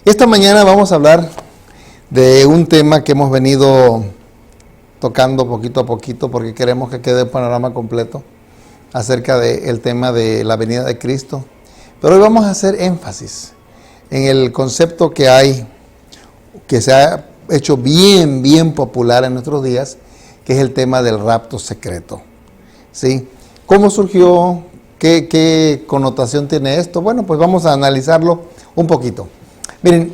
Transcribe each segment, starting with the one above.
Esta mañana vamos a hablar de un tema que hemos venido tocando poquito a poquito porque queremos que quede el panorama completo acerca del tema de la venida de Cristo. Pero hoy vamos a hacer énfasis en el concepto que hay, que se ha hecho bien popular en nuestros días, que es el tema del rapto secreto. ¿Sí? ¿Cómo surgió? ¿Qué connotación tiene esto? Bueno, pues vamos a analizarlo un poquito. Miren,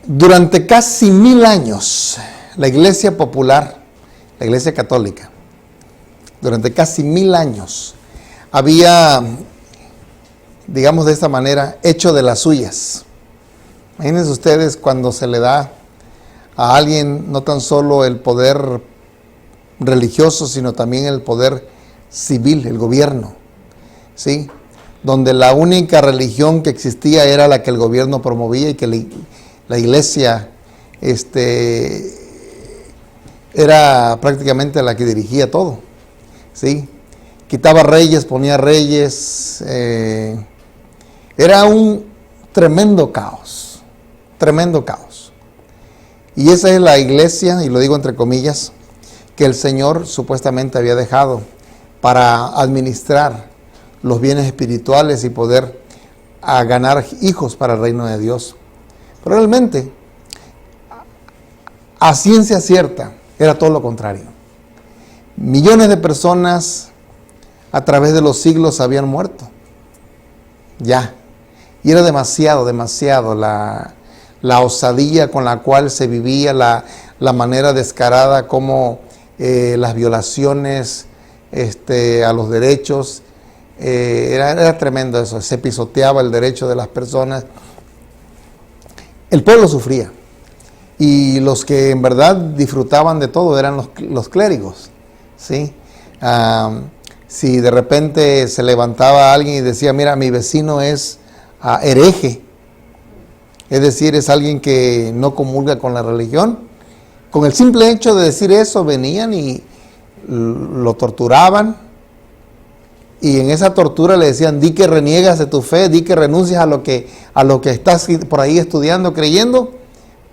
durante casi 1000 años, la Iglesia popular, la Iglesia católica, durante casi 1000 años, había, digamos de esta manera, hecho de las suyas. Imagínense ustedes cuando se le da a alguien no tan solo el poder religioso, sino también el poder civil, el gobierno, ¿sí? Donde la única religión que existía era la que el gobierno promovía y que la iglesia era prácticamente la que dirigía todo, ¿sí? Quitaba reyes, ponía reyes, era un tremendo caos. Y esa es la iglesia, y lo digo entre comillas, que el Señor supuestamente había dejado para administrar los bienes espirituales y poder ganar hijos para el reino de Dios. Pero realmente, a ciencia cierta, era todo lo contrario. Millones de personas a través de los siglos habían muerto. Ya. Y era demasiado la osadía con la cual se vivía, la manera descarada como las violaciones a los derechos. Era tremendo eso, se pisoteaba el derecho de las personas. El pueblo sufría y los que en verdad disfrutaban de todo eran los clérigos, ¿sí? Si de repente se levantaba alguien y decía, mira, mi vecino es hereje, es decir, es alguien que no comulga con la religión, con el simple hecho de decir eso venían y lo torturaban. Y en esa tortura le decían, di que reniegas de tu fe, di que renuncias a lo que estás por ahí estudiando, creyendo,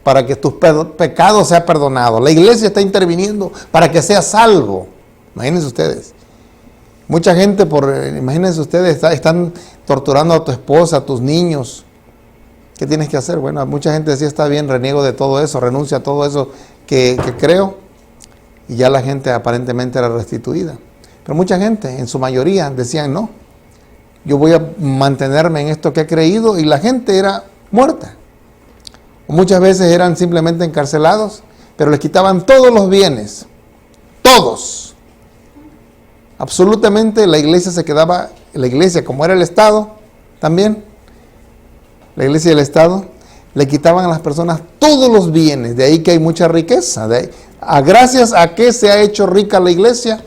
para que tus pecados sean perdonados. La iglesia está interviniendo para que seas salvo. Imagínense ustedes. Mucha gente, imagínense ustedes, están torturando a tu esposa, a tus niños. ¿Qué tienes que hacer? Bueno, mucha gente decía, está bien, reniego de todo eso, renuncio a todo eso que creo. Y ya la gente aparentemente era restituida. Pero mucha gente, en su mayoría, decían, no, yo voy a mantenerme en esto que he creído, y la gente era muerta. O muchas veces eran simplemente encarcelados, pero les quitaban todos los bienes, todos. Absolutamente la iglesia se quedaba, la iglesia como era el Estado, también, la iglesia y el Estado, le quitaban a las personas todos los bienes, de ahí que hay mucha riqueza. Gracias a que se ha hecho rica la iglesia.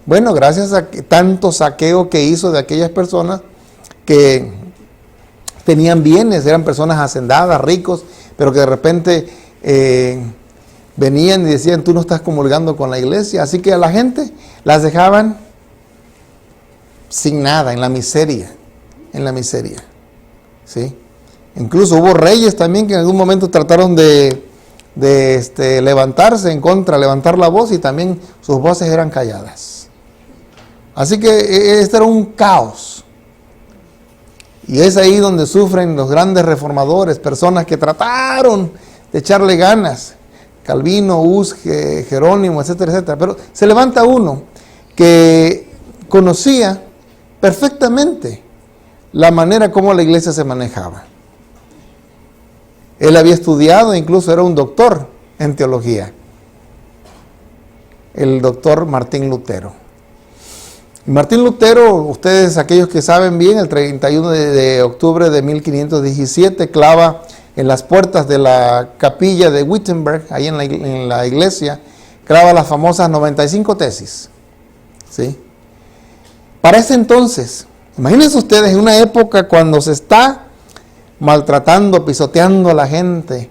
Bueno, gracias a tanto saqueo que hizo de aquellas personas que tenían bienes, eran personas hacendadas, ricos, pero que de repente venían y decían, tú no estás comulgando con la iglesia. Así que a la gente las dejaban sin nada, en la miseria, ¿sí? Incluso hubo reyes también que en algún momento trataron de levantarse en contra, levantar la voz, y también sus voces eran calladas. Así que este era un caos. Y es ahí donde sufren los grandes reformadores, personas que trataron de echarle ganas. Calvino, Hus, Jerónimo, etcétera, etcétera. Pero se levanta uno que conocía perfectamente la manera como la iglesia se manejaba. Él había estudiado, incluso era un doctor en teología. El doctor Martín Lutero. Martín Lutero, ustedes aquellos que saben bien, el 31 de octubre de 1517 clava en las puertas de la capilla de Wittenberg, ahí en la iglesia, clava las famosas 95 tesis. ¿Sí? Para ese entonces, imagínense ustedes, en una época cuando se está maltratando, pisoteando a la gente,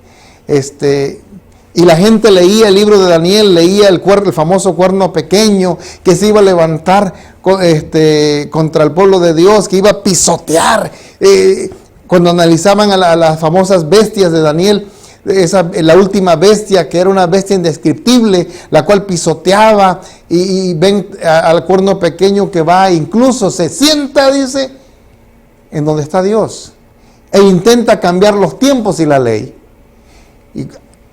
Y la gente leía el libro de Daniel, leía el famoso cuerno pequeño que se iba a levantar contra el pueblo de Dios, que iba a pisotear. Cuando analizaban a las famosas bestias de Daniel, la última bestia, que era una bestia indescriptible, la cual pisoteaba, y ven al cuerno pequeño que va, incluso se sienta, dice, en donde está Dios, e intenta cambiar los tiempos y la ley.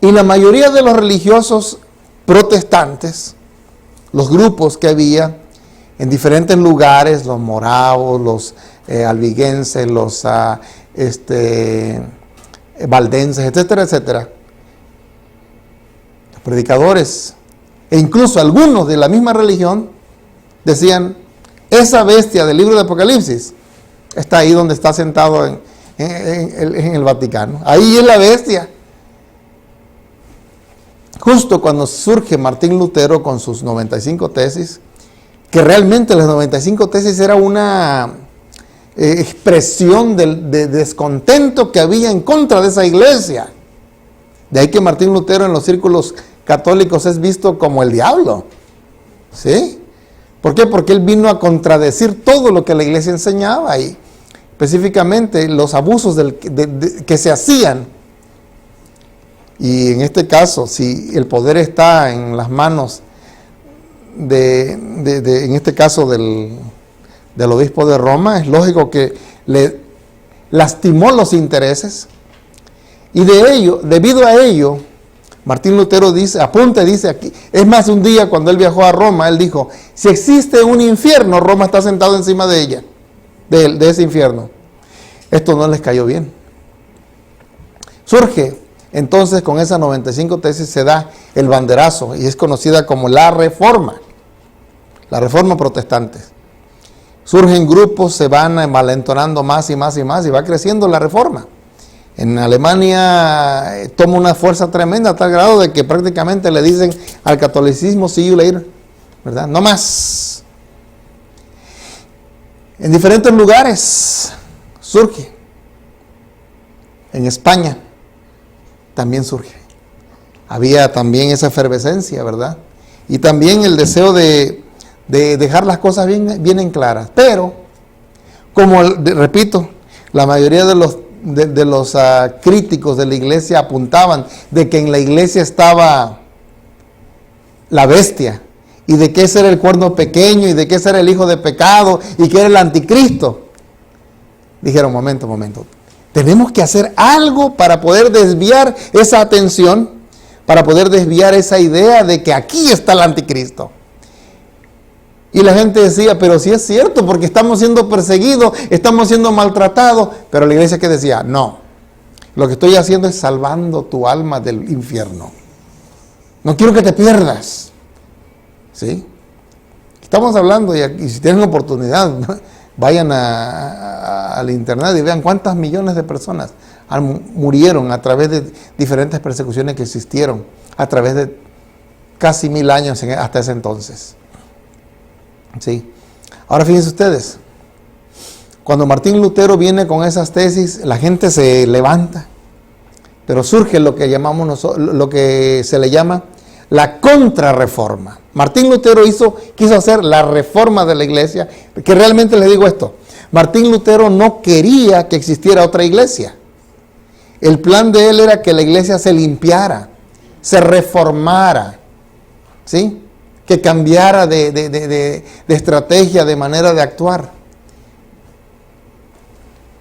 Y la mayoría de los religiosos protestantes, los grupos que había en diferentes lugares, los moravos, los albigenses, los valdenses, etcétera, etcétera, los predicadores, e incluso algunos de la misma religión, decían, esa bestia del libro de Apocalipsis está ahí donde está sentado en el Vaticano. Ahí es la bestia. Justo cuando surge Martín Lutero con sus 95 tesis, que realmente las 95 tesis era una expresión de descontento que había en contra de esa iglesia. De ahí que Martín Lutero en los círculos católicos es visto como el diablo. ¿Sí? ¿Por qué? Porque él vino a contradecir todo lo que la iglesia enseñaba, y específicamente los abusos que se hacían. Y en este caso, si el poder está en las manos en este caso del obispo de Roma, es lógico que le lastimó los intereses, y debido a ello, Martín Lutero dice aquí, es más, un día cuando él viajó a Roma, él dijo, si existe un infierno, Roma está sentado encima de ella, de ese infierno. Esto no les cayó bien. Surge entonces, con esas 95 tesis se da el banderazo, y es conocida como la Reforma protestante. Surgen grupos, se van envalentonando más y más y más, y va creciendo la Reforma. En Alemania toma una fuerza tremenda a tal grado de que prácticamente le dicen al catolicismo, see you later, ¿verdad? No más. En diferentes lugares surge. En España también surge. Había también esa efervescencia, ¿verdad? Y también el deseo de dejar las cosas bien en claras. Pero, como repito, la mayoría de los críticos de la iglesia apuntaban de que en la iglesia estaba la bestia, y de que ese era el cuerno pequeño, y de que ese era el hijo de pecado, y que era el anticristo. Dijeron, momento. Tenemos que hacer algo para poder desviar esa atención, para poder desviar esa idea de que aquí está el anticristo. Y la gente decía, pero sí es cierto, porque estamos siendo perseguidos, estamos siendo maltratados. Pero la iglesia, que decía, no, lo que estoy haciendo es salvando tu alma del infierno. No quiero que te pierdas. ¿Sí? Estamos hablando, y si tienen oportunidad, vayan al internet y vean cuántas millones de personas murieron a través de diferentes persecuciones que existieron a través de casi 1000 años hasta ese entonces. ¿Sí? Ahora fíjense ustedes, cuando Martín Lutero viene con esas tesis, la gente se levanta, pero surge lo que se le llama la contrarreforma. Martín Lutero quiso hacer la reforma de la iglesia, que realmente les digo esto, Martín Lutero no quería que existiera otra iglesia. El plan de él era que la iglesia se limpiara, se reformara, ¿sí? Que cambiara de estrategia, de manera de actuar.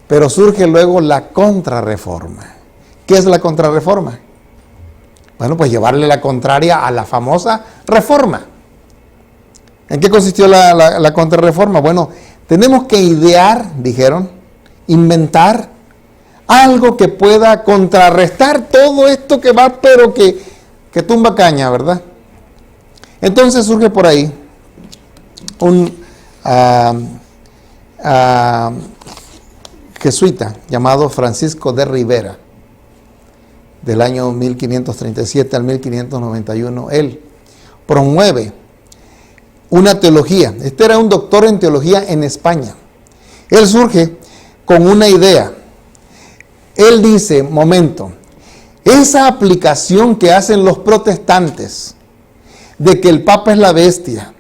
Pero surge luego la contrarreforma. ¿Qué es la contrarreforma? Bueno, pues llevarle la contraria a la famosa reforma. ¿En qué consistió la contrarreforma? Bueno, tenemos que idear, dijeron, inventar algo que pueda contrarrestar todo esto que va, pero que tumba caña, ¿verdad? Entonces surge por ahí un jesuita llamado Francisco de Rivera, del año 1537 al 1591. Él promueve una teología. Este era un doctor en teología en España. Él surge con una idea. Él dice, momento, esa aplicación que hacen los protestantes de que el Papa es la bestia,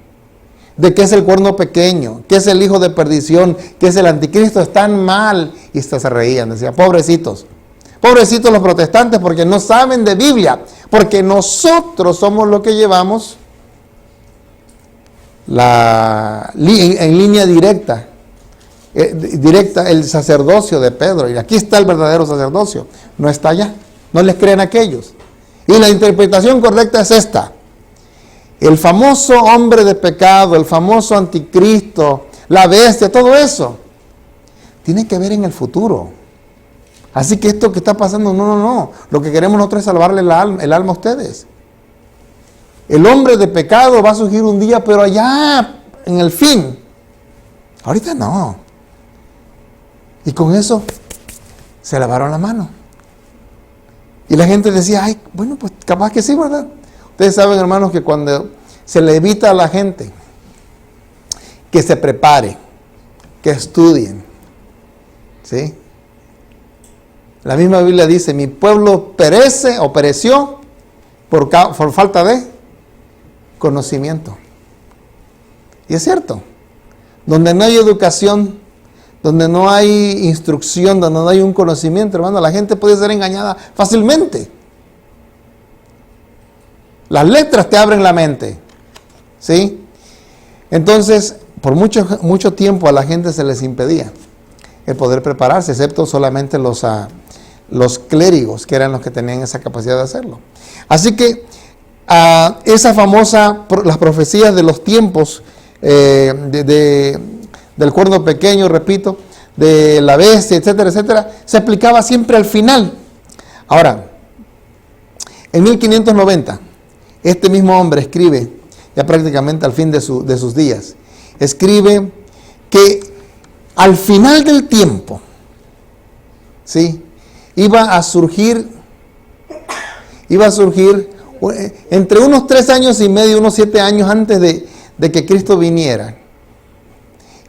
de que es el cuerno pequeño, que es el hijo de perdición, que es el anticristo, están mal. Y se reían, decían, pobrecitos. Pobrecitos los protestantes porque no saben de Biblia, porque nosotros somos los que llevamos en línea directa el sacerdocio de Pedro. Y aquí está el verdadero sacerdocio, no está allá. No les crean aquellos. Y la interpretación correcta es esta. El famoso hombre de pecado, el famoso anticristo, la bestia, todo eso, tiene que ver en el futuro. Así que esto que está pasando, no. Lo que queremos nosotros es salvarle el alma a ustedes. El hombre de pecado va a surgir un día, pero allá, en el fin. Ahorita no. Y con eso, se lavaron la mano. Y la gente decía, ay, bueno, pues capaz que sí, ¿verdad? Ustedes saben, hermanos, que cuando se le evita a la gente que se prepare, que estudien, ¿sí? La misma Biblia dice, mi pueblo perece o pereció por falta de conocimiento. Y es cierto, donde no hay educación, donde no hay instrucción, donde no hay un conocimiento, hermano, la gente puede ser engañada fácilmente. Las letras te abren la mente, ¿sí? Entonces, por mucho tiempo a la gente se les impedía el poder prepararse, excepto solamente los clérigos, que eran los que tenían esa capacidad de hacerlo. Así que esa famosa, las profecías de los tiempos, del cuerno pequeño, repito, de la bestia, etcétera, etcétera, se aplicaba siempre al final. Ahora, en 1590, este mismo hombre escribe, ya prácticamente al fin de sus días, escribe que al final del tiempo, ¿sí?, iba a surgir entre unos 3 años y medio, unos 7 años antes de que Cristo viniera,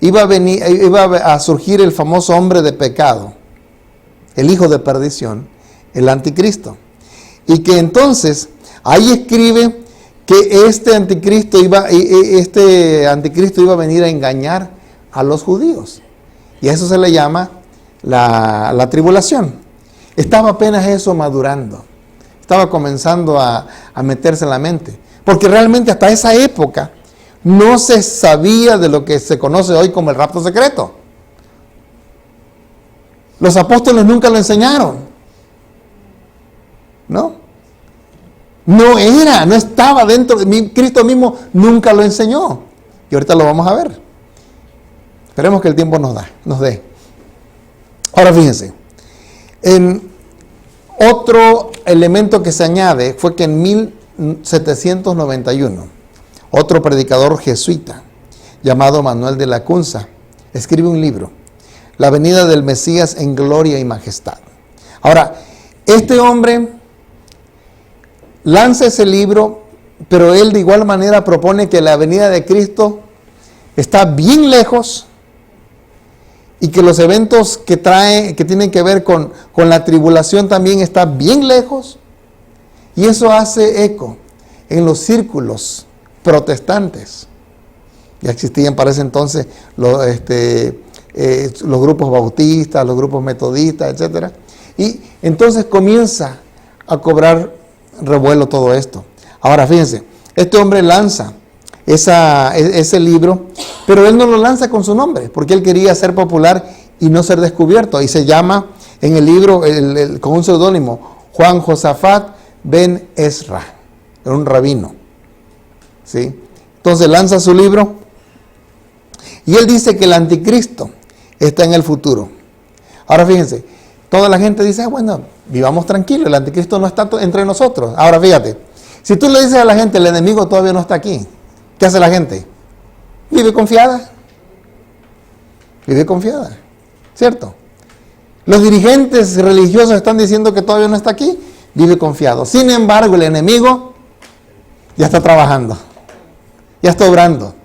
iba a surgir el famoso hombre de pecado, el hijo de perdición, el anticristo. Y que entonces, ahí escribe que este anticristo iba a venir a engañar a los judíos. Y a eso se le llama la tribulación. Estaba apenas eso madurando. Estaba comenzando a meterse en la mente. Porque realmente hasta esa época no se sabía de lo que se conoce hoy como el rapto secreto. Los apóstoles nunca lo enseñaron. ¿No? No estaba dentro de mí. Cristo mismo nunca lo enseñó. Y ahorita lo vamos a ver. Esperemos que el tiempo nos dé. Ahora fíjense. Otro elemento que se añade fue que en 1791, otro predicador jesuita llamado Manuel de Lacunza escribe un libro, La venida del Mesías en gloria y majestad. Ahora, este hombre lanza ese libro, pero él de igual manera propone que la venida de Cristo está bien lejos y que los eventos que tienen que ver con la tribulación también está bien lejos. Y eso hace eco en los círculos protestantes. Ya existían para ese entonces los grupos bautistas, los grupos metodistas, etc. Y entonces comienza a cobrar revuelo todo esto. Ahora fíjense, este hombre lanza ese libro, pero él no lo lanza con su nombre, porque él quería ser popular y no ser descubierto. Y se llama en el libro, con un seudónimo, Juan Josafat Ben Ezra, era un rabino. ¿Sí? Entonces lanza su libro y él dice que el anticristo está en el futuro. Ahora fíjense, toda la gente dice, bueno, vivamos tranquilos, el anticristo no está entre nosotros. Ahora fíjate, si tú le dices a la gente, el enemigo todavía no está aquí, ¿qué hace la gente? Vive confiada. Vive confiada, ¿cierto? Los dirigentes religiosos están diciendo que todavía no está aquí, vive confiado. Sin embargo, el enemigo ya está trabajando, ya está obrando.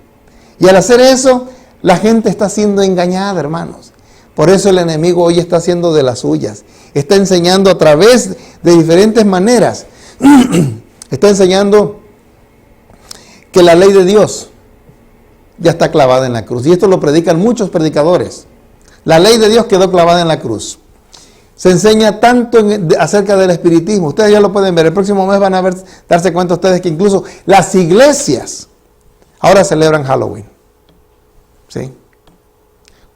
Y al hacer eso, la gente está siendo engañada, hermanos. Por eso el enemigo hoy está haciendo de las suyas. Está enseñando a través de diferentes maneras. Está enseñando que la ley de Dios ya está clavada en la cruz. Y esto lo predican muchos predicadores. La ley de Dios quedó clavada en la cruz. Se enseña tanto acerca del espiritismo. Ustedes ya lo pueden ver. El próximo mes van a darse cuenta ustedes que incluso las iglesias ahora celebran Halloween. ¿Sí?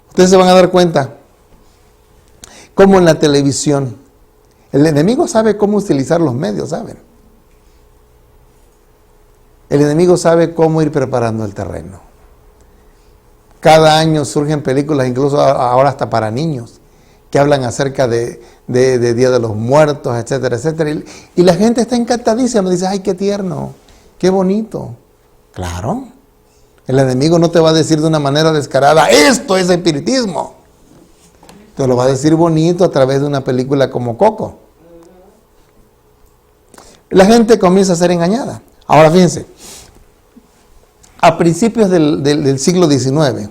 Ustedes se van a dar cuenta cómo en la televisión el enemigo sabe cómo utilizar los medios, ¿saben? El enemigo sabe cómo ir preparando el terreno. Cada año surgen películas, incluso ahora hasta para niños, que hablan acerca de Día de los Muertos, etcétera, etcétera. Y la gente está encantadísima, dice, ay, qué tierno, qué bonito. Claro, el enemigo no te va a decir de una manera descarada, esto es espiritismo. Te lo va a decir bonito a través de una película como Coco. La gente comienza a ser engañada. Ahora fíjense, a principios del siglo XIX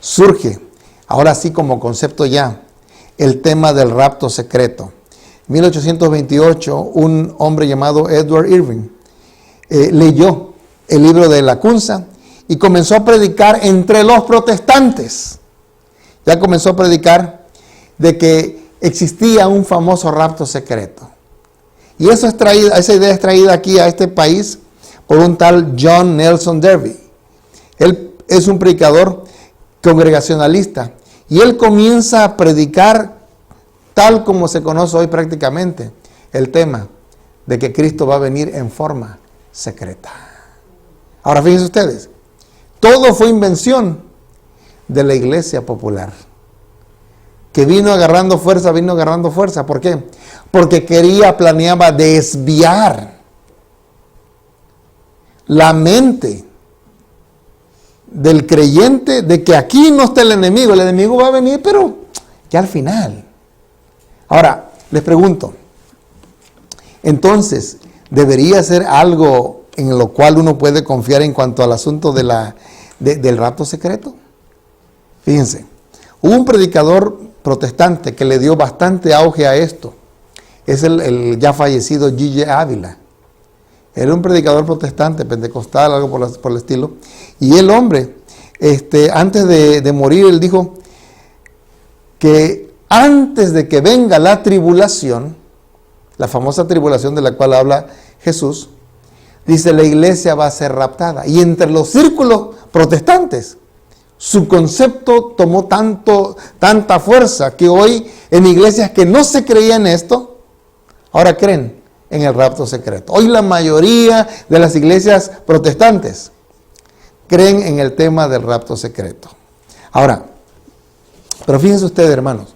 surge, ahora sí como concepto ya, el tema del rapto secreto. En 1828, un hombre llamado Edward Irving leyó el libro de Lacunza y comenzó a predicar entre los protestantes. Ya comenzó a predicar de que existía un famoso rapto secreto. Y eso esa idea es traída aquí a este país por un tal John Nelson Darby. Él es un predicador congregacionalista y él comienza a predicar tal como se conoce hoy prácticamente el tema de que Cristo va a venir en forma secreta. Ahora fíjense ustedes, todo fue invención de la iglesia popular, que vino agarrando fuerza. ¿Por qué? Porque planeaba desviar la mente del creyente de que aquí no está el enemigo va a venir, pero ya al final. Ahora, les pregunto, entonces, ¿debería ser algo en lo cual uno puede confiar en cuanto al asunto del rapto secreto? Fíjense, hubo un predicador protestante que le dio bastante auge a esto. Es el ya fallecido G.J. Ávila. Era un predicador protestante, pentecostal, algo por el estilo. Y el hombre, antes de morir, él dijo que antes de que venga la tribulación, la famosa tribulación de la cual habla Jesús, dice, la iglesia va a ser raptada. Y entre los círculos protestantes, su concepto tomó tanta fuerza que hoy en iglesias que no se creían esto, ahora creen en el rapto secreto. Hoy la mayoría de las iglesias protestantes creen en el tema del rapto secreto. Ahora, pero fíjense ustedes, hermanos,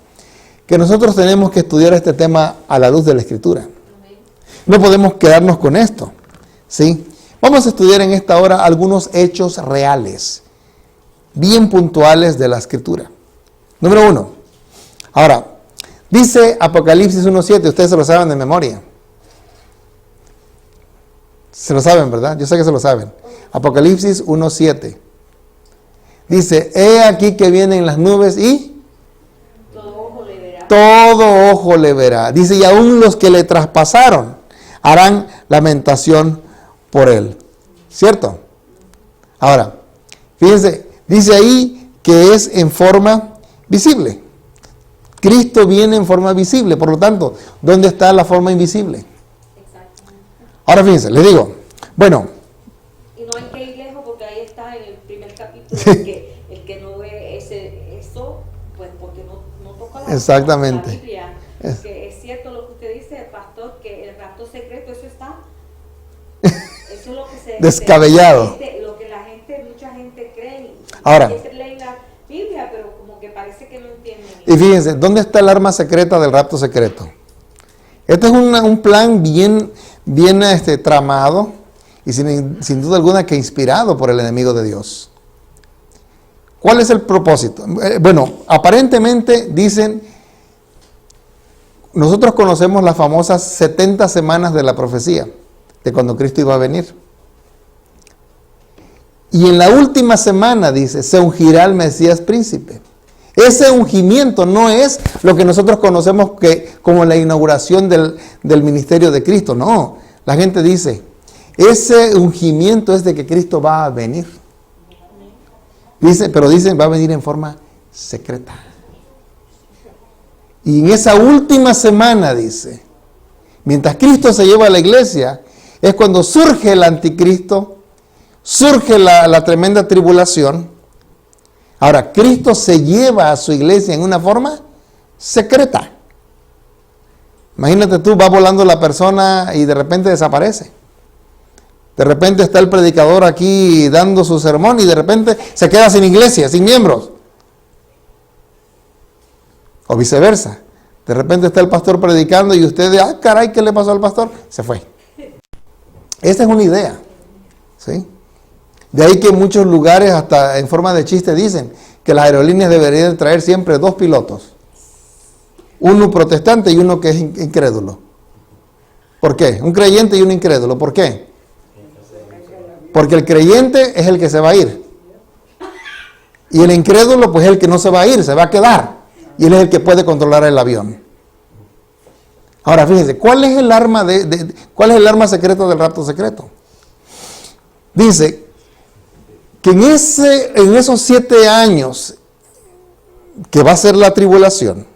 que nosotros tenemos que estudiar este tema a la luz de la Escritura. No podemos quedarnos con esto, ¿sí? Vamos a estudiar en esta hora algunos hechos reales, bien puntuales de la Escritura. Número 1. Ahora, dice Apocalipsis 1:7, ustedes se lo saben de memoria. Se lo saben, ¿verdad? Yo sé que se lo saben. Apocalipsis 1:7. Dice, he aquí que vienen las nubes y todo ojo le verá. Dice, y aún los que le traspasaron harán lamentación por él. ¿Cierto? Ahora, fíjense, dice ahí que es en forma visible. Cristo viene en forma visible, por lo tanto, ¿dónde está la forma invisible? Ahora fíjense, les digo, bueno. Y no hay que ir lejos porque ahí está en el primer capítulo, el que no ve eso, pues porque no toca la Biblia. Que es cierto lo que usted dice, pastor, que el rapto secreto, eso está, eso es lo que se descabellado. Lo que mucha gente cree. Ahora. Leen la Biblia, pero como que parece que no entienden. Y fíjense, ¿dónde está el arma secreta del rapto secreto? Este es un plan bien tramado y sin duda alguna que inspirado por el enemigo de Dios. ¿Cuál es el propósito? Bueno, aparentemente dicen, nosotros conocemos las famosas 70 semanas de la profecía, de cuando Cristo iba a venir. Y en la última semana, dice, se ungirá el Mesías príncipe. Ese ungimiento no es lo que nosotros conocemos como la inauguración del ministerio de Cristo. No, la gente dice, ese ungimiento es de que Cristo va a venir. Pero dicen, va a venir en forma secreta. Y en esa última semana, dice, mientras Cristo se lleva a la iglesia, es cuando surge el anticristo, surge la tremenda tribulación. Ahora, Cristo se lleva a su iglesia en una forma secreta. Imagínate tú, va volando la persona y de repente desaparece. De repente está el predicador aquí dando su sermón y de repente se queda sin iglesia, sin miembros. O viceversa. De repente está el pastor predicando y usted dice, caray, ¿qué le pasó al pastor? Se fue. Esa es una idea. ¿Sí? De ahí que en muchos lugares, hasta en forma de chiste, dicen que las aerolíneas deberían traer siempre 2 pilotos. Uno protestante y uno que es incrédulo. ¿Por qué? Un creyente y un incrédulo. ¿Por qué? Porque el creyente es el que se va a ir. Y el incrédulo, pues es el que no se va a ir, se va a quedar. Y él es el que puede controlar el avión. Ahora, fíjense, ¿cuál es el arma cuál es el arma secreta del rapto secreto? Dice que en esos 7 años que va a ser la tribulación,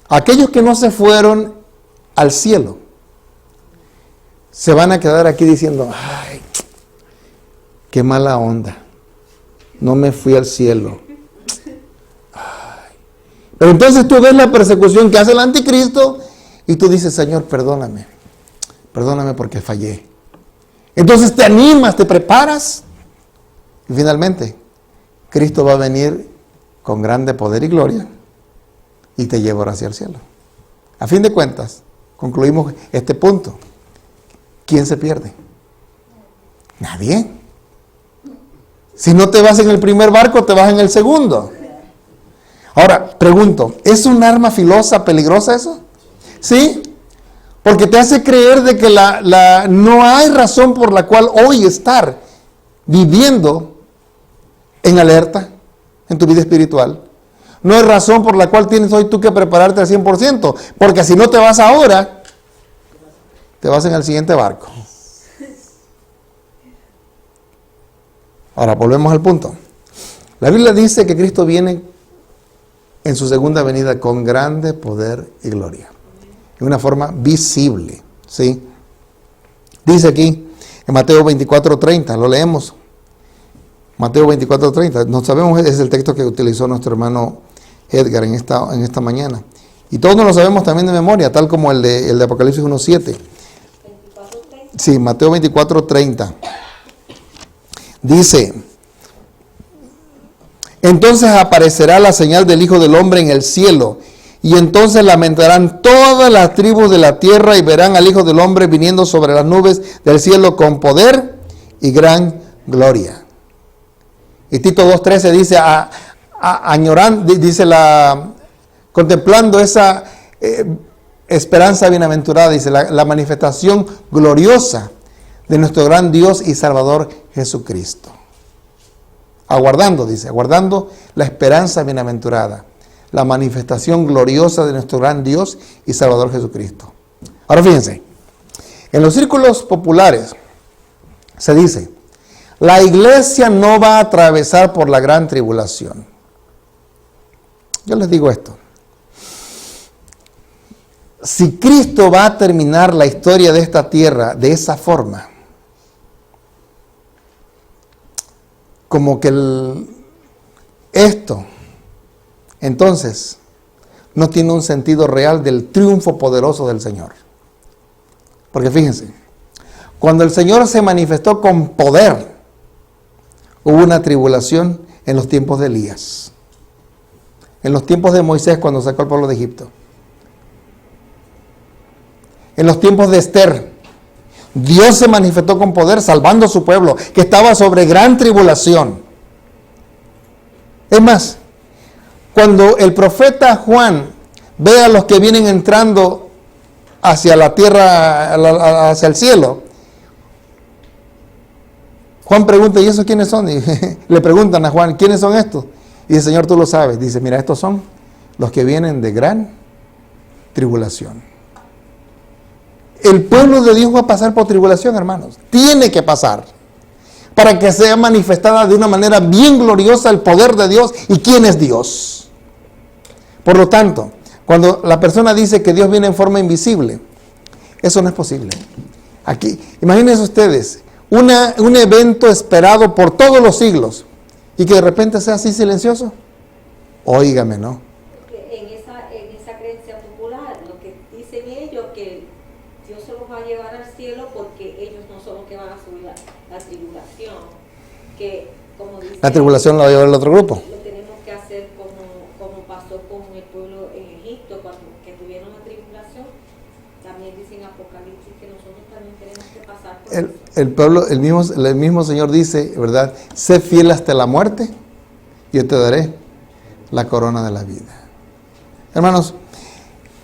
aquellos que no se fueron al cielo se van a quedar aquí diciendo, ay, qué mala onda, no me fui al cielo. Ay. Pero entonces tú ves la persecución que hace el anticristo y tú dices, Señor, perdóname porque fallé. Entonces te animas, te preparas y finalmente Cristo va a venir con grande poder y gloria y te llevará hacia el cielo. A fin de cuentas, concluimos este punto. ¿Quién se pierde? Nadie. Si no te vas en el primer barco, te vas en el segundo. Ahora, pregunto, ¿es un arma filosa, peligrosa eso? ¿Sí? Porque te hace creer de que no hay razón por la cual hoy estar viviendo en alerta en tu vida espiritual. No hay razón por la cual tienes hoy tú que prepararte al 100%. Porque si no te vas ahora, te vas en el siguiente barco. Ahora, volvemos al punto. La Biblia dice que Cristo viene en su segunda venida con grande poder y gloria. De una forma visible. ¿Sí? Dice aquí en Mateo 24:30, lo leemos. Mateo 24:30. No sabemos, es el texto que utilizó nuestro hermano Edgar en esta mañana. Y todos nos lo sabemos también de memoria, tal como el de Apocalipsis 1:7. Sí, Mateo 24:30. Dice, entonces aparecerá la señal del Hijo del Hombre en el cielo, y entonces lamentarán todas las tribus de la tierra y verán al Hijo del Hombre viniendo sobre las nubes del cielo con poder y gran gloria. Y Tito 2:13 dice, añorando, dice contemplando esa esperanza bienaventurada, dice la manifestación gloriosa de nuestro gran Dios y Salvador Jesucristo. Aguardando la esperanza bienaventurada, la manifestación gloriosa de nuestro gran Dios y Salvador Jesucristo. Ahora fíjense, en los círculos populares se dice, la iglesia no va a atravesar por la gran tribulación. Yo les digo esto. Si Cristo va a terminar la historia de esta tierra de esa forma, como que esto, entonces, no tiene un sentido real del triunfo poderoso del Señor. Porque fíjense, cuando el Señor se manifestó con poder, hubo una tribulación en los tiempos de Elías, en los tiempos de Moisés cuando sacó al pueblo de Egipto, en los tiempos de Esther. Dios se manifestó con poder salvando a su pueblo, que estaba sobre gran tribulación. Es más, cuando el profeta Juan ve a los que vienen entrando hacia la tierra, hacia el cielo, Juan pregunta, ¿y esos quiénes son? Y le preguntan a Juan, ¿quiénes son estos? Y el Señor, tú lo sabes, dice, mira, estos son los que vienen de gran tribulación. El pueblo de Dios va a pasar por tribulación, hermanos. Tiene que pasar. Para que sea manifestada de una manera bien gloriosa el poder de Dios y quién es Dios. Por lo tanto, cuando la persona dice que Dios viene en forma invisible, eso no es posible. Aquí, imagínense ustedes, un evento esperado por todos los siglos y que de repente sea así silencioso. Óigame, ¿no? En esa creencia popular, lo que dicen ellos, que Dios se los va a llevar al cielo porque ellos no son los que van a subir la tribulación. Que, como dice, la tribulación la va a llevar el otro grupo. Lo tenemos que hacer como pasó con el pueblo en Egipto, que tuvieron la tribulación. También dice en Apocalipsis que nosotros también tenemos que pasar por eso. El pueblo, el mismo Señor dice, ¿verdad? Sé fiel hasta la muerte, yo te daré la corona de la vida. Hermanos,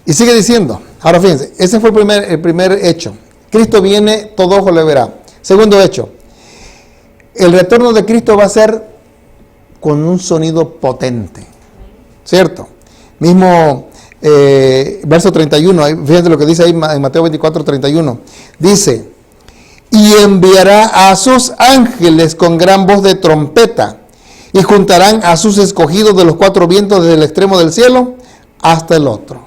y sigue diciendo, ahora fíjense, ese fue el primer hecho. Cristo viene, todo ojo le verá. Segundo hecho, el retorno de Cristo va a ser con un sonido potente, ¿cierto? Mismo verso 31, fíjense lo que dice ahí en Mateo 24, 31. Dice, y enviará a sus ángeles con gran voz de trompeta, y juntarán a sus escogidos de los cuatro vientos desde el extremo del cielo hasta el otro.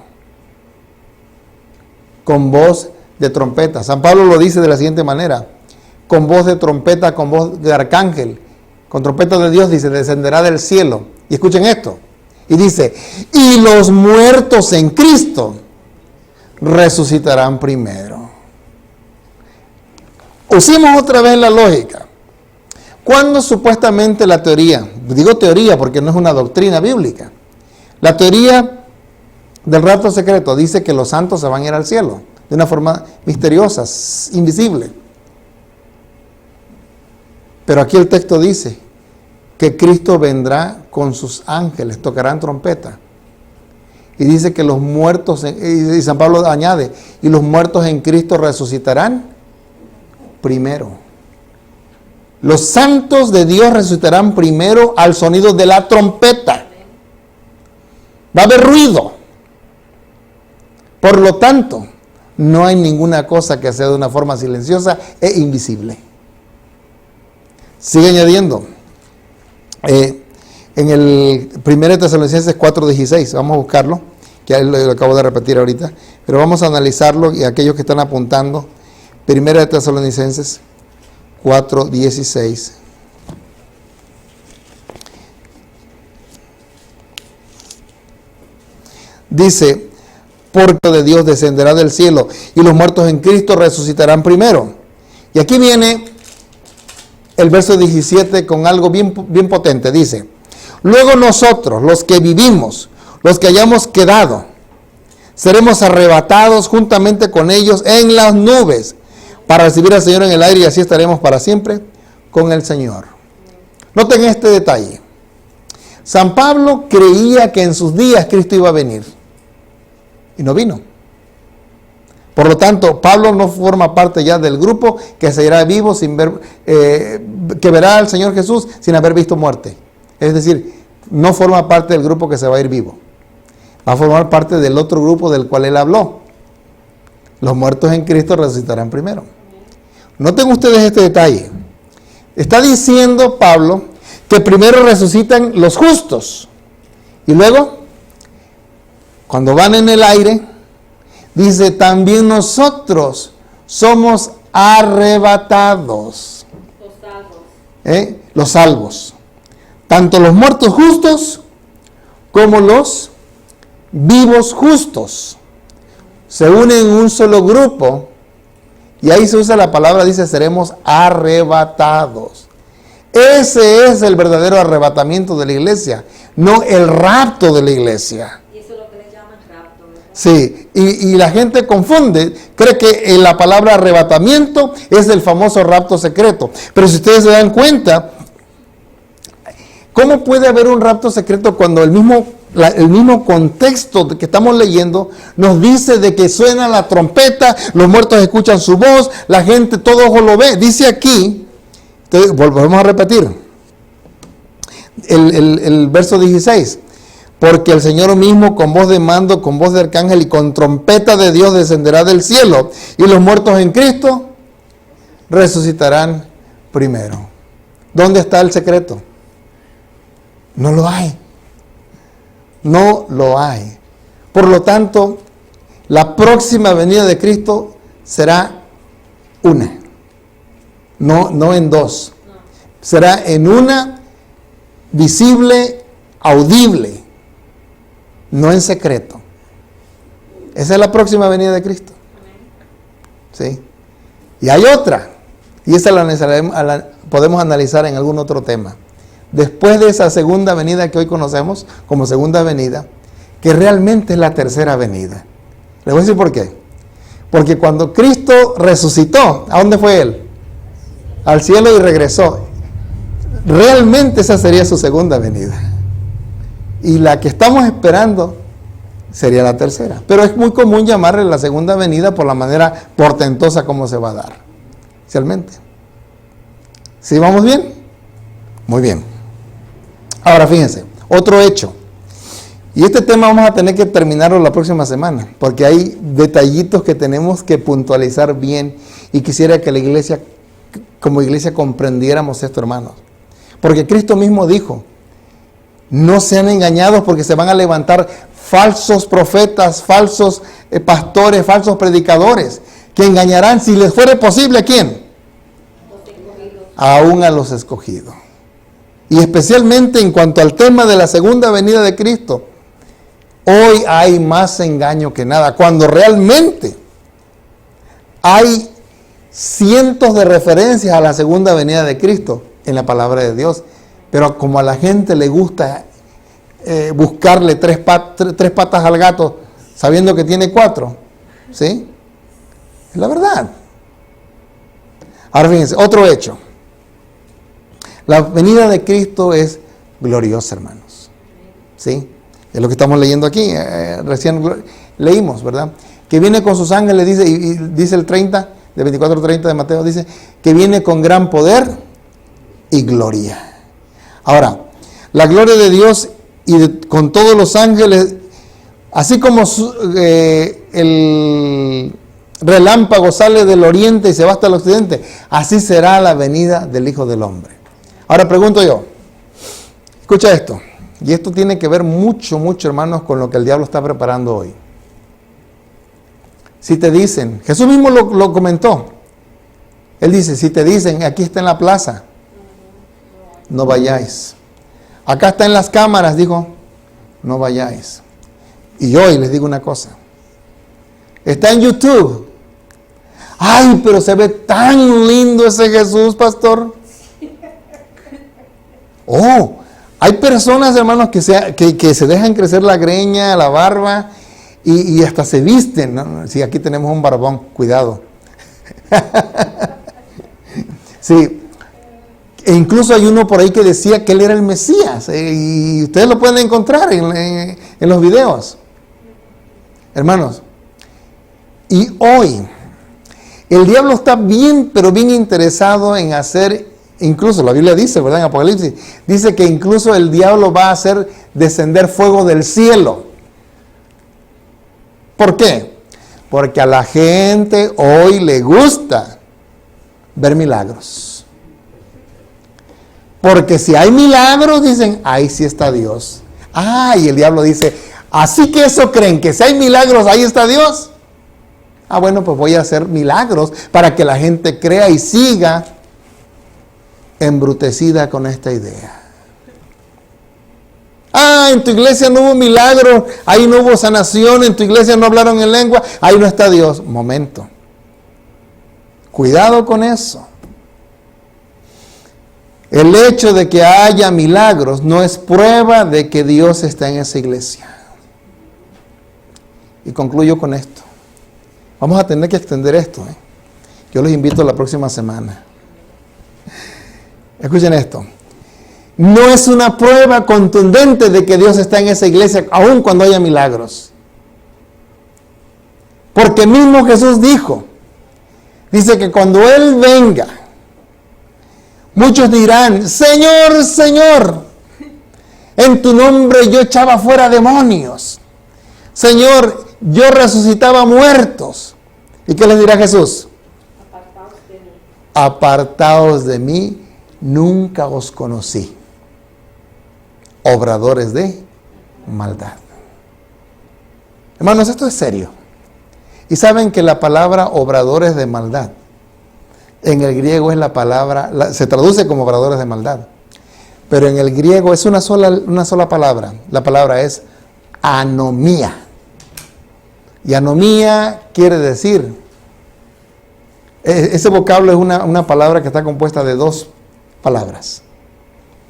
Con voz de trompeta. San Pablo lo dice de la siguiente manera: con voz de trompeta, con voz de arcángel, con trompeta de Dios, dice, descenderá del cielo. Y escuchen esto. Y dice, y los muertos en Cristo resucitarán primero. Usemos otra vez la lógica. ¿Cuándo supuestamente la teoría, digo teoría porque no es una doctrina bíblica, la teoría del rapto secreto dice que los santos se van a ir al cielo de una forma misteriosa, invisible? Pero aquí el texto dice que Cristo vendrá con sus ángeles, tocarán trompeta. Y dice que los muertos, y San Pablo añade, y los muertos en Cristo resucitarán primero. Los santos de Dios resucitarán primero al sonido de la trompeta. Va a haber ruido. Por lo tanto, no hay ninguna cosa que sea de una forma silenciosa e invisible. Sigue añadiendo. En el 1 Tesalonicenses 4:16, vamos a buscarlo, que lo acabo de repetir ahorita, pero vamos a analizarlo y aquellos que están apuntando. 1 Tesalonicenses 4:16. Dice, porque de Dios descenderá del cielo y los muertos en Cristo resucitarán primero. Y aquí viene el verso 17 con algo bien potente. Dice, luego nosotros, los que vivimos, los que hayamos quedado, seremos arrebatados juntamente con ellos en las nubes para recibir al Señor en el aire, y así estaremos para siempre con el Señor. Noten este detalle. San Pablo creía que en sus días Cristo iba a venir y no vino. Por lo tanto, Pablo no forma parte ya del grupo que se irá vivo sin ver, que verá al Señor Jesús sin haber visto muerte. Es decir, no forma parte del grupo que se va a ir vivo. Va a formar parte del otro grupo del cual él habló. Los muertos en Cristo resucitarán primero. Noten ustedes este detalle. Está diciendo Pablo que primero resucitan los justos. Y luego, cuando van en el aire, dice, también nosotros somos arrebatados. Los salvos. Los salvos. Tanto los muertos justos como los vivos justos se unen en un solo grupo, y ahí se usa la palabra, dice, seremos arrebatados. Ese es el verdadero arrebatamiento de la iglesia, no el rapto de la iglesia. Y eso es lo que le llaman rapto, ¿verdad? Sí, y la gente confunde, cree que la palabra arrebatamiento es el famoso rapto secreto. Pero si ustedes se dan cuenta, ¿cómo puede haber un rapto secreto cuando el mismo contexto que estamos leyendo nos dice de que suena la trompeta, los muertos escuchan su voz, la gente, todo ojo lo ve? Dice aquí, volvemos a repetir, el verso 16. Porque el Señor mismo con voz de mando, con voz de arcángel y con trompeta de Dios descenderá del cielo. Y los muertos en Cristo resucitarán primero. ¿Dónde está el secreto? No lo hay. No lo hay. Por lo tanto, la próxima venida de Cristo será una. No en dos. Será en una, visible, audible. No en secreto. Esa es la próxima venida de Cristo. ¿Sí? Y hay otra. Y esa la podemos analizar en algún otro tema. Después de esa segunda venida que hoy conocemos como segunda venida, que realmente es la tercera venida. Les voy a decir por qué. Porque cuando Cristo resucitó, ¿a dónde fue Él? Al cielo y regresó. Realmente esa sería su segunda venida. Y la que estamos esperando sería la tercera. Pero es muy común llamarle la segunda venida por la manera portentosa como se va a dar. Realmente. ¿Sí vamos bien? Muy bien. Ahora fíjense, otro hecho. Y este tema vamos a tener que terminarlo la próxima semana, porque hay detallitos que tenemos que puntualizar bien y quisiera que la iglesia, como iglesia, comprendiéramos esto, hermanos. Porque Cristo mismo dijo, no sean engañados porque se van a levantar falsos profetas, falsos pastores, falsos predicadores, que engañarán, si les fuere posible, ¿a quién? Aún a los escogidos. Y especialmente en cuanto al tema de la segunda venida de Cristo, hoy hay más engaño que nada, cuando realmente hay cientos de referencias a la segunda venida de Cristo en la palabra de Dios. Pero como a la gente le gusta buscarle tres patas al gato sabiendo que tiene 4, ¿sí? Es la verdad. Ahora fíjense, otro hecho. La venida de Cristo es gloriosa, hermanos. ¿Sí? Es lo que estamos leyendo aquí. Recién leímos, ¿verdad? Que viene con sus ángeles, dice, y dice el 30, de 24-30 de Mateo, dice que viene con gran poder y gloria. Ahora, la gloria de Dios con todos los ángeles, así como el relámpago sale del oriente y se va hasta el occidente, así será la venida del Hijo del Hombre. Ahora pregunto yo, escucha esto, y esto tiene que ver mucho, hermanos, con lo que el diablo está preparando hoy. Si te dicen, Jesús mismo lo comentó, Él dice, si te dicen, aquí está en la plaza, no vayáis. Acá está en las cámaras, dijo, no vayáis. Y hoy les digo una cosa. Está en YouTube. Ay, pero se ve tan lindo ese Jesús, pastor. Oh, hay personas, hermanos, que se dejan crecer la greña, la barba, y hasta se visten, ¿no? Sí, aquí tenemos un barbón, cuidado. Sí. E incluso hay uno por ahí que decía que él era el Mesías. Y ustedes lo pueden encontrar en los videos. Hermanos. Y hoy, el diablo está bien, pero bien interesado en hacer, incluso la Biblia dice, ¿verdad? En Apocalipsis, dice que incluso el diablo va a hacer descender fuego del cielo. ¿Por qué? Porque a la gente hoy le gusta ver milagros. Porque si hay milagros, dicen, ahí sí está Dios. Ah, y el diablo dice, así que eso creen, que si hay milagros, ahí está Dios. Ah, bueno, pues voy a hacer milagros para que la gente crea y siga embrutecida con esta idea. Ah, en tu iglesia no hubo milagros, ahí no hubo sanación, en tu iglesia no hablaron en lengua, ahí no está Dios. Momento. Cuidado con eso. El hecho de que haya milagros no es prueba de que Dios está en esa iglesia. Y concluyo con esto. Vamos a tener que extender esto. Yo los invito la próxima semana. Escuchen esto. No es una prueba contundente de que Dios está en esa iglesia, aun cuando haya milagros. Porque mismo Jesús dice que cuando Él venga, muchos dirán, Señor, Señor. En tu nombre yo echaba fuera demonios. Señor, yo resucitaba muertos. ¿Y qué les dirá Jesús? Apartaos de mí, nunca os conocí. Obradores de maldad. Hermanos, esto es serio. Y saben que la palabra obradores de maldad, en el griego es la palabra, se traduce como obradores de maldad. Pero en el griego es una sola palabra. La palabra es anomía. Y anomía quiere decir, ese vocablo es una palabra que está compuesta de dos palabras.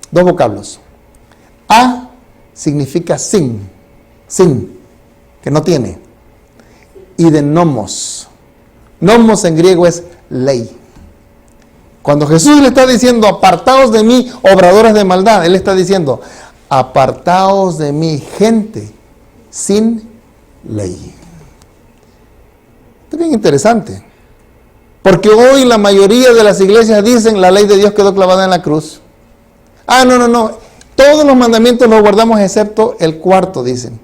Dos vocablos. A significa sin, que no tiene. Y de nomos. Nomos en griego es ley. Cuando Jesús le está diciendo, apartaos de mí, obradores de maldad, Él está diciendo, apartaos de mí, gente sin ley. Esto es bien interesante. Porque hoy la mayoría de las iglesias dicen, la ley de Dios quedó clavada en la cruz. No. Todos los mandamientos los guardamos excepto el cuarto, dicen.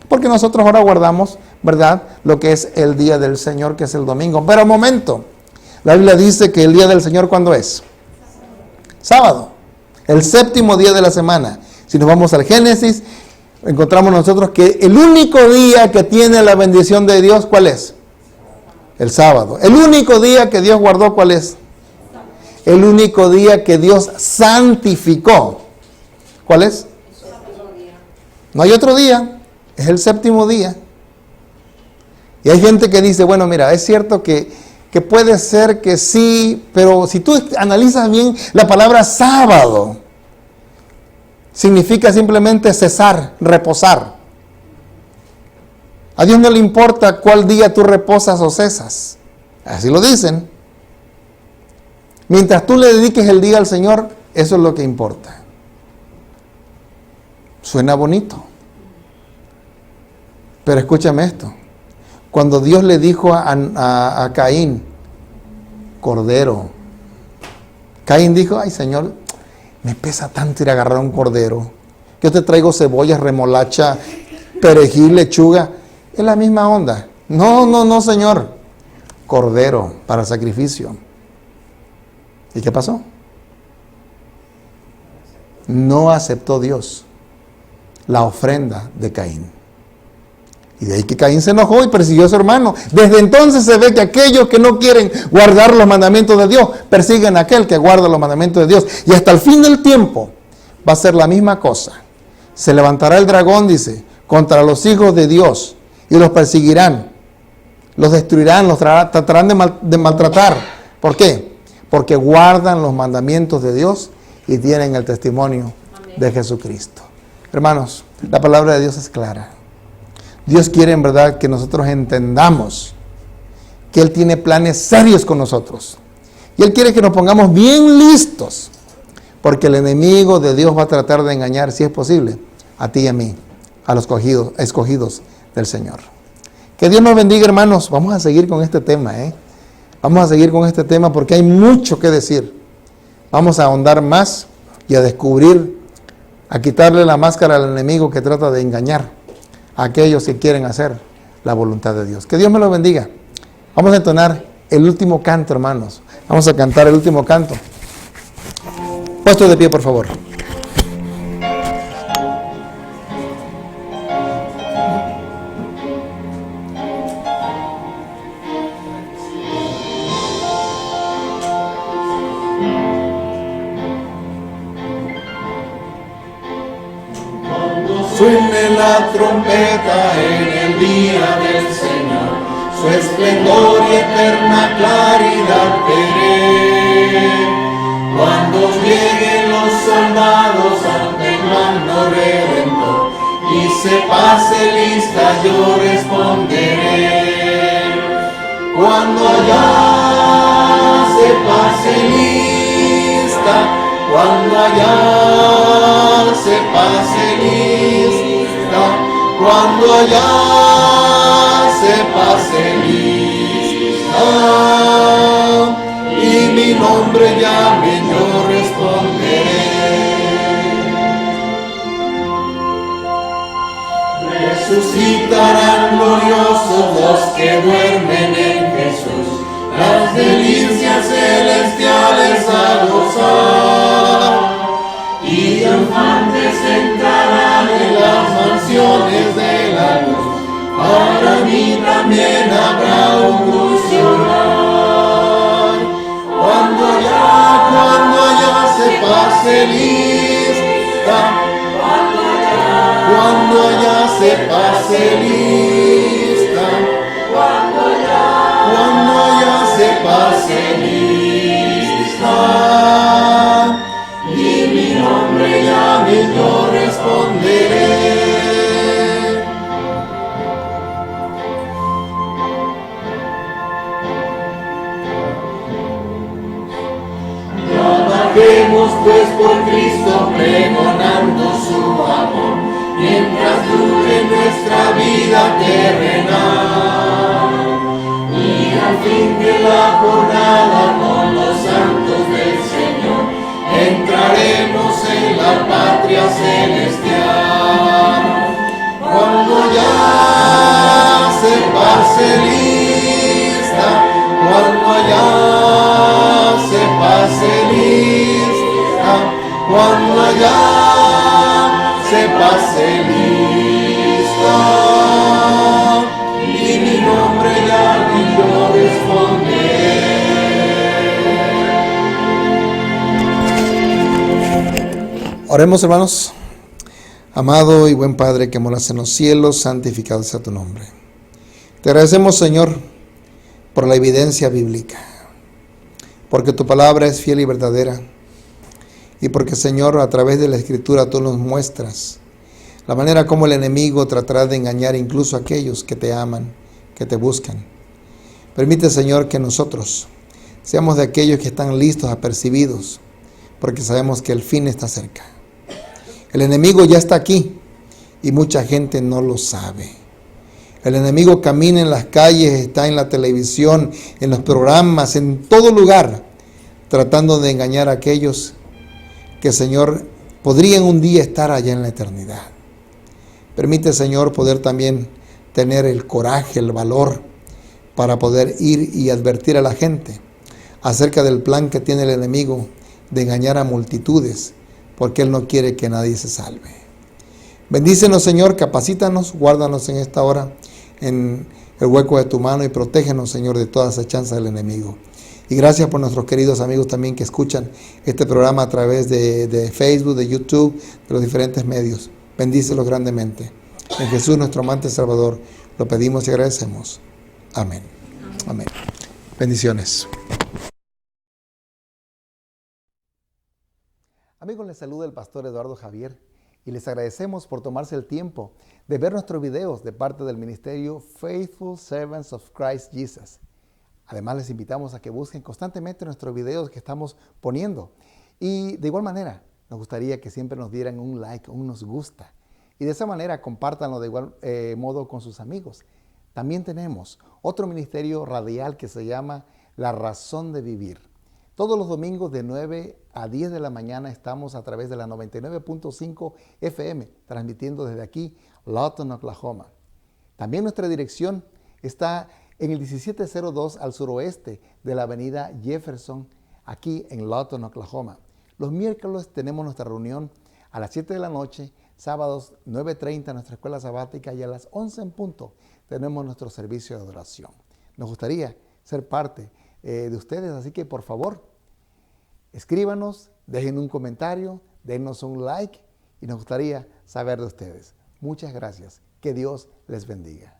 Porque nosotros ahora guardamos, ¿verdad?, lo que es el día del Señor, que es el domingo. Pero momento, la Biblia dice que el día del Señor, ¿cuándo es? Sábado. El séptimo día de la semana. Si nos vamos al Génesis, encontramos nosotros que el único día que tiene la bendición de Dios, ¿cuál es? El sábado. El único día que Dios guardó, ¿cuál es? El único día que Dios santificó. ¿Cuál es? No hay otro día. Es el séptimo día. Y hay gente que dice, bueno, mira, es cierto que puede ser que sí, pero si tú analizas bien, la palabra sábado significa simplemente cesar, reposar. A Dios no le importa cuál día tú reposas o cesas. Así lo dicen. Mientras tú le dediques el día al Señor, eso es lo que importa. Suena bonito. Pero escúchame esto. Cuando Dios le dijo a Caín, cordero, Caín dijo, ay Señor, me pesa tanto ir a agarrar un cordero. Yo te traigo cebollas, remolacha, perejil, lechuga. Es la misma onda. No, Señor. Cordero para sacrificio. ¿Y qué pasó? No aceptó Dios la ofrenda de Caín. Y de ahí que Caín se enojó y persiguió a su hermano. Desde entonces se ve que aquellos que no quieren guardar los mandamientos de Dios, persiguen a aquel que guarda los mandamientos de Dios. Y hasta el fin del tiempo va a ser la misma cosa. Se levantará el dragón, dice, contra los hijos de Dios y los perseguirán. Los destruirán, los tratarán de maltratar. ¿Por qué? Porque guardan los mandamientos de Dios y tienen el testimonio de Jesucristo. Hermanos, la palabra de Dios es clara. Dios quiere en verdad que nosotros entendamos que Él tiene planes serios con nosotros. Y Él quiere que nos pongamos bien listos, porque el enemigo de Dios va a tratar de engañar, si es posible, a ti y a mí, a los escogidos del Señor. Que Dios nos bendiga, hermanos. Vamos a seguir con este tema, Vamos a seguir con este tema porque hay mucho que decir. Vamos a ahondar más y a descubrir, a quitarle la máscara al enemigo que trata de engañar a aquellos que quieren hacer la voluntad de Dios. Que Dios me lo bendiga. Vamos a entonar el último canto, hermanos. Vamos a cantar el último canto. Puesto de pie, por favor. Suene la trompeta en el día del Señor, su esplendor y eterna claridad veré. Cuando lleguen los soldados ante el mando redentor y se pase lista, yo responderé. Cuando allá se pase lista, cuando allá se pase lista, cuando allá se pase lista, y mi nombre llame, yo responderé. resucitarán gloriosos los que duermen en Jesús, las delicias celestiales a gozar. Y triunfantes entrarán en las mansiones de la luz. Para mí también habrá un dulce hogar. Cuando allá se pase lista, cuando allá se pase lista, cuando allá se pase lista, y mi nombre llame, yo responderé. Trabajemos pues por Cristo, pregonando su amor, mientras dure nuestra vida terrenal. Y al fin de la jornada con los santos del Señor, entraremos en la patria celestial. Cuando ya se pase lista, cuando ya se pase lista, cuando allá se pase lista, y mi nombre ya ni yo responderé. Oremos, hermanos. Amado y buen Padre que moras en los cielos, santificado sea tu nombre. Te agradecemos, Señor, por la evidencia bíblica, porque tu palabra es fiel y verdadera, y porque, Señor, a través de la Escritura tú nos muestras la manera como el enemigo tratará de engañar incluso a aquellos que te aman, que te buscan. Permite, Señor, que nosotros seamos de aquellos que están listos, apercibidos, porque sabemos que el fin está cerca. El enemigo ya está aquí y mucha gente no lo sabe. El enemigo camina en las calles, está en la televisión, en los programas, en todo lugar, tratando de engañar a aquellos que, Señor, podrían un día estar allá en la eternidad. Permite, Señor, poder también tener el coraje, el valor para poder ir y advertir a la gente acerca del plan que tiene el enemigo de engañar a multitudes, porque él no quiere que nadie se salve. Bendícenos, Señor, capacítanos, guárdanos en esta hora en el hueco de tu mano y protégenos, Señor, de toda acechanza del enemigo. Y gracias por nuestros queridos amigos también que escuchan este programa a través de Facebook, de YouTube, de los diferentes medios. Bendícelos grandemente. En Jesús, nuestro amante Salvador, lo pedimos y agradecemos. Amén. Amén. Bendiciones. Amigos, les saluda el pastor Eduardo Javier y les agradecemos por tomarse el tiempo de ver nuestros videos de parte del ministerio Faithful Servants of Christ Jesus. Además, les invitamos a que busquen constantemente nuestros videos que estamos poniendo. Y de igual manera, nos gustaría que siempre nos dieran un like, un nos gusta. Y de esa manera, compártanlo de igual modo con sus amigos. También tenemos otro ministerio radial que se llama La Razón de Vivir. Todos los domingos de 9 a 10 de la mañana estamos a través de la 99.5 FM, transmitiendo desde aquí, Lawton, Oklahoma. También nuestra dirección está en el 1702 al suroeste de la avenida Jefferson, aquí en Lawton, Oklahoma. Los miércoles tenemos nuestra reunión a las 7 de la noche, sábados 9:30 nuestra escuela sabática y a las 11 en punto tenemos nuestro servicio de adoración. Nos gustaría ser parte de ustedes, así que por favor, escríbanos, dejen un comentario, denos un like y nos gustaría saber de ustedes. Muchas gracias. Que Dios les bendiga.